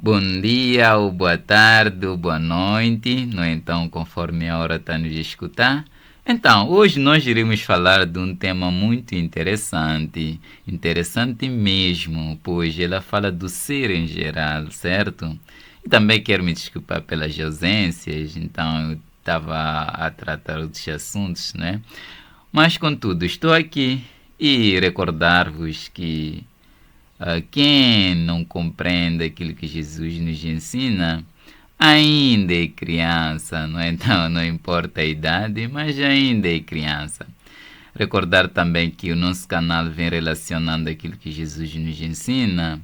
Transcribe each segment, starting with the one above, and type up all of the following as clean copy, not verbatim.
Bom dia, ou boa tarde, ou boa noite, não é? Então, conforme a hora está nos escutar. Então, hoje nós iremos falar de um tema muito interessante, interessante mesmo, pois ela fala do ser em geral, certo? E também quero me desculpar pelas ausências, então eu estava a tratar outros assuntos, né? Mas, contudo, estou aqui e recordar-vos que quem não compreende aquilo que Jesus nos ensina ainda é criança, não é? Então, não importa a idade, mas ainda é criança. Recordar também que o nosso canal vem relacionando aquilo que Jesus nos ensina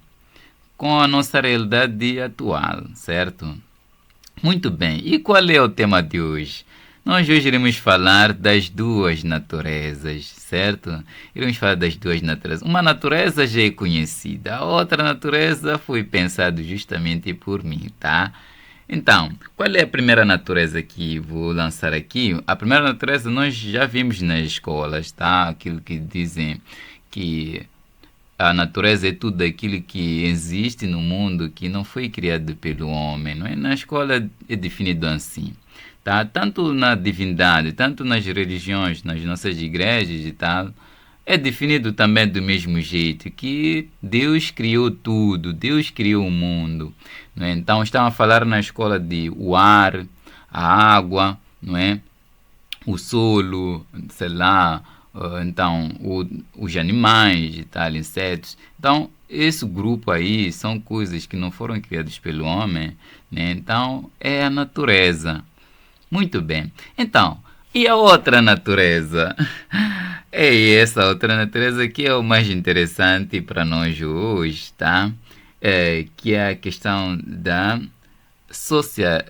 com a nossa realidade atual, certo? Muito bem, e qual é o tema de hoje? Nós hoje iremos falar das duas naturezas, certo? Iremos falar das duas naturezas. Uma natureza já é conhecida, a outra natureza foi pensada justamente por mim, tá? Então, qual é a primeira natureza que vou lançar aqui? A primeira natureza nós já vimos nas escolas, tá? Aquilo que dizem que a natureza é tudo aquilo que existe no mundo que não foi criado pelo homem, não é? Na escola é definido assim, tá? Tanto na divindade, tanto nas religiões, nas nossas igrejas e tal, é definido também do mesmo jeito que Deus criou tudo, Deus criou o mundo, não é? Então estão a falar na escola de o ar, a água, não é? O solo, sei lá, então os animais e tal, insetos. Então, esse grupo aí são coisas que não foram criadas pelo homem, né? Então, é a natureza. Muito bem. Então, e a outra natureza? É essa outra natureza que é o mais interessante para nós hoje, tá? Que é a questão da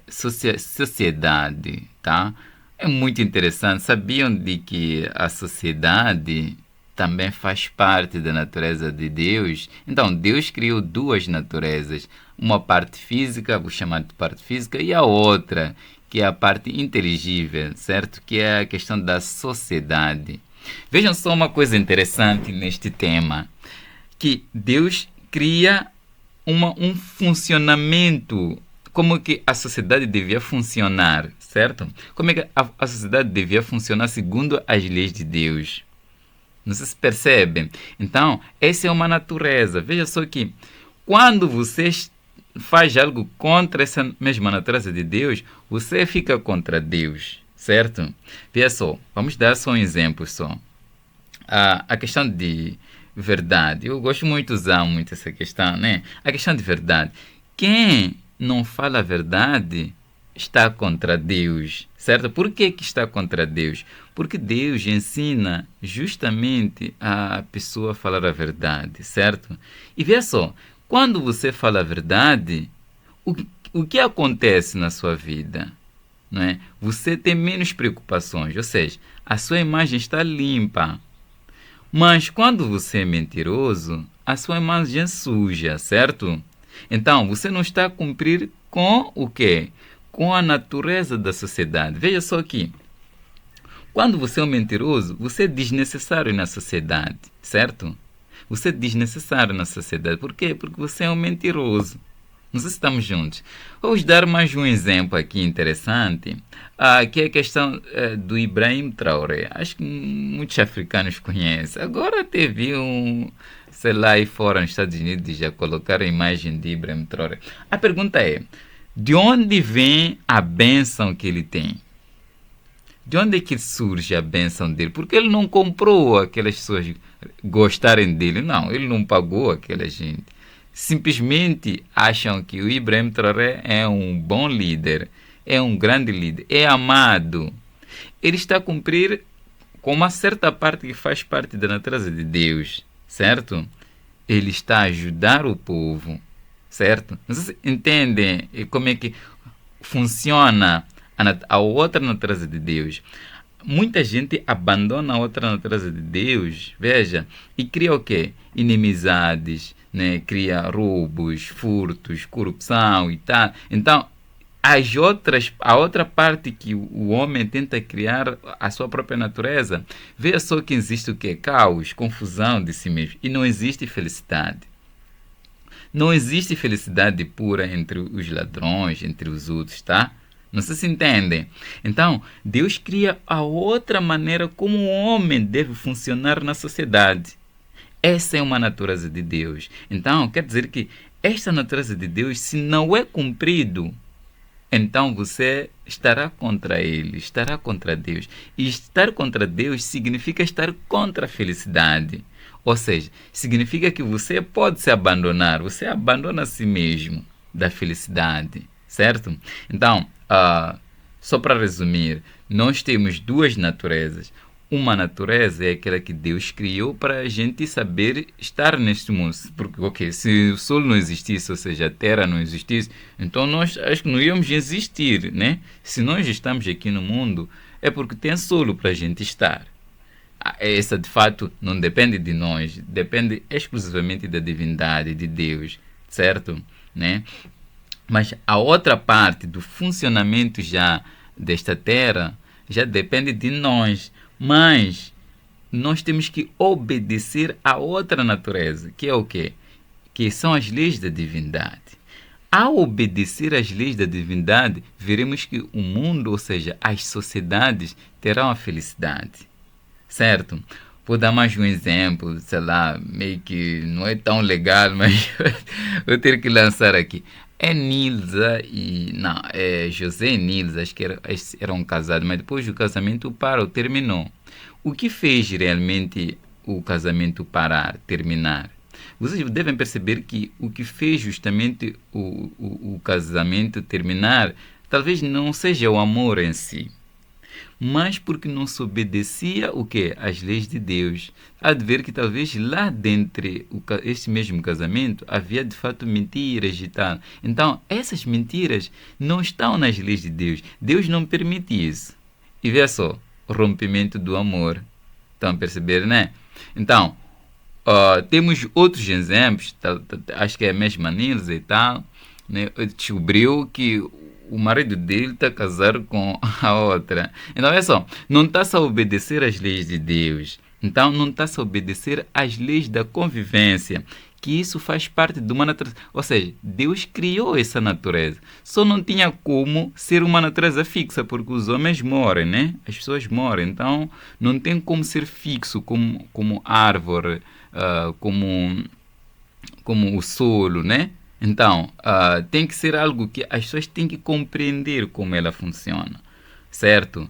sociedade, tá? É muito interessante. Sabiam de que a sociedade também faz parte da natureza de Deus? Então, Deus criou duas naturezas. Uma parte física, vou chamar de parte física, e a outra, que é a parte inteligível, certo? Que é a questão da sociedade. Vejam só uma coisa interessante neste tema, que Deus cria um funcionamento, como que a sociedade devia funcionar, certo? Como é que a sociedade devia funcionar segundo as leis de Deus. Não sei se percebem. Então, essa é uma natureza. Veja só que quando você faz algo contra essa mesma natureza de Deus, você fica contra Deus, certo? Veja só, vamos dar só um exemplo só. A questão de verdade. Eu gosto muito de usar muito essa questão, né? A questão de verdade. Quem não fala a verdade está contra Deus, certo? Por que está contra Deus? Porque Deus ensina justamente a pessoa a falar a verdade, certo? E veja só, quando você fala a verdade, o que acontece na sua vida? Não é? Você tem menos preocupações, ou seja, a sua imagem está limpa. Mas quando você é mentiroso, a sua imagem é suja, certo? Então, você não está a cumprir com o quê? Com a natureza da sociedade. Veja só aqui. Quando você é um mentiroso, você é desnecessário na sociedade, certo? Você é desnecessário na sociedade. Por quê? Porque você é um mentiroso. Não sei se estamos juntos. Vamos dar mais um exemplo aqui interessante, que é a questão do Ibrahim Traoré. Acho que muitos africanos conhecem. Agora teve sei lá, aí fora nos Estados Unidos já colocaram a imagem de Ibrahim Traoré. A pergunta é, de onde vem a bênção que ele tem? De onde é que surge a bênção dele? Porque ele não comprou aquelas pessoas gostarem dele. Não, ele não pagou aquela gente. Simplesmente acham que o Ibrahim Traoré é um bom líder, é um grande líder, é amado. Ele está a cumprir com uma certa parte que faz parte da natureza de Deus, certo? Ele está a ajudar o povo, certo? Não sei se entendem como é que funciona a outra natureza de Deus. Muita gente abandona a outra natureza de Deus, veja, e cria o quê? Inimizades, né? Cria roubos, furtos, corrupção e tal. Então, a outra parte que o homem tenta criar a sua própria natureza, veja só que existe o quê? Caos, confusão de si mesmo. E não existe felicidade. Não existe felicidade pura entre os ladrões, entre os outros, tá? Não sei se entendem. Então, Deus cria a outra maneira como o homem deve funcionar na sociedade. Essa é uma natureza de Deus. Então, quer dizer que esta natureza de Deus, se não é cumprido, então você estará contra ele, estará contra Deus. E estar contra Deus significa estar contra a felicidade. Ou seja, significa que você pode se abandonar, você abandona a si mesmo da felicidade, certo? Então, só para resumir, nós temos duas naturezas. Uma natureza é aquela que Deus criou para a gente saber estar neste mundo. Porque, ok, se o Sol não existisse, ou seja, a Terra não existisse, então nós acho que não íamos existir, né? Se nós estamos aqui no mundo, é porque tem solo para a gente estar. Essa, de fato, não depende de nós, depende exclusivamente da divindade, de Deus, certo? Né? Mas a outra parte do funcionamento já desta Terra já depende de nós. Mas nós temos que obedecer a outra natureza, que é o quê? Que são as leis da divindade. Ao obedecer às leis da divindade, veremos que o mundo, ou seja, as sociedades, terão a felicidade. Certo? Vou dar mais um exemplo, sei lá, meio que não é tão legal, mas vou ter que lançar aqui. É Nilza e. Não, é José e Nilza, acho que eram casados, mas depois do casamento parou, terminou. O que fez realmente o casamento parar, terminar? Vocês devem perceber que o que fez justamente o casamento terminar talvez não seja o amor em si, mas porque não se obedecia o quê? As leis de Deus. Há de ver que talvez lá dentro este mesmo casamento havia de fato mentiras e tal. Então, essas mentiras não estão nas leis de Deus. Deus não permite isso. E veja só, o rompimento do amor. Estão a perceber, né? Então, temos outros exemplos, acho que é a mesma Nilza e tal, né? Descobriu que o marido dele está casado com a outra. Então, é só, não está-se a obedecer às leis de Deus. Então, não está-se a obedecer às leis da convivência, que isso faz parte de uma natureza. Ou seja, Deus criou essa natureza. Só não tinha como ser uma natureza fixa, porque os homens morrem, né? As pessoas morrem. Então, não tem como ser fixo como árvore, como o solo, né? Então, tem que ser algo que as pessoas têm que compreender como ela funciona, certo?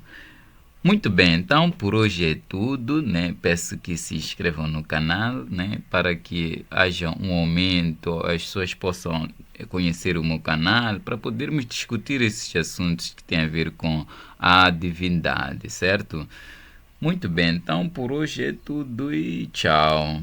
Muito bem, então por hoje é tudo, né? Peço que se inscrevam no canal, né? Para que haja um aumento, as pessoas possam conhecer o meu canal, para podermos discutir esses assuntos que têm a ver com a divindade, certo? Muito bem, então por hoje é tudo e tchau.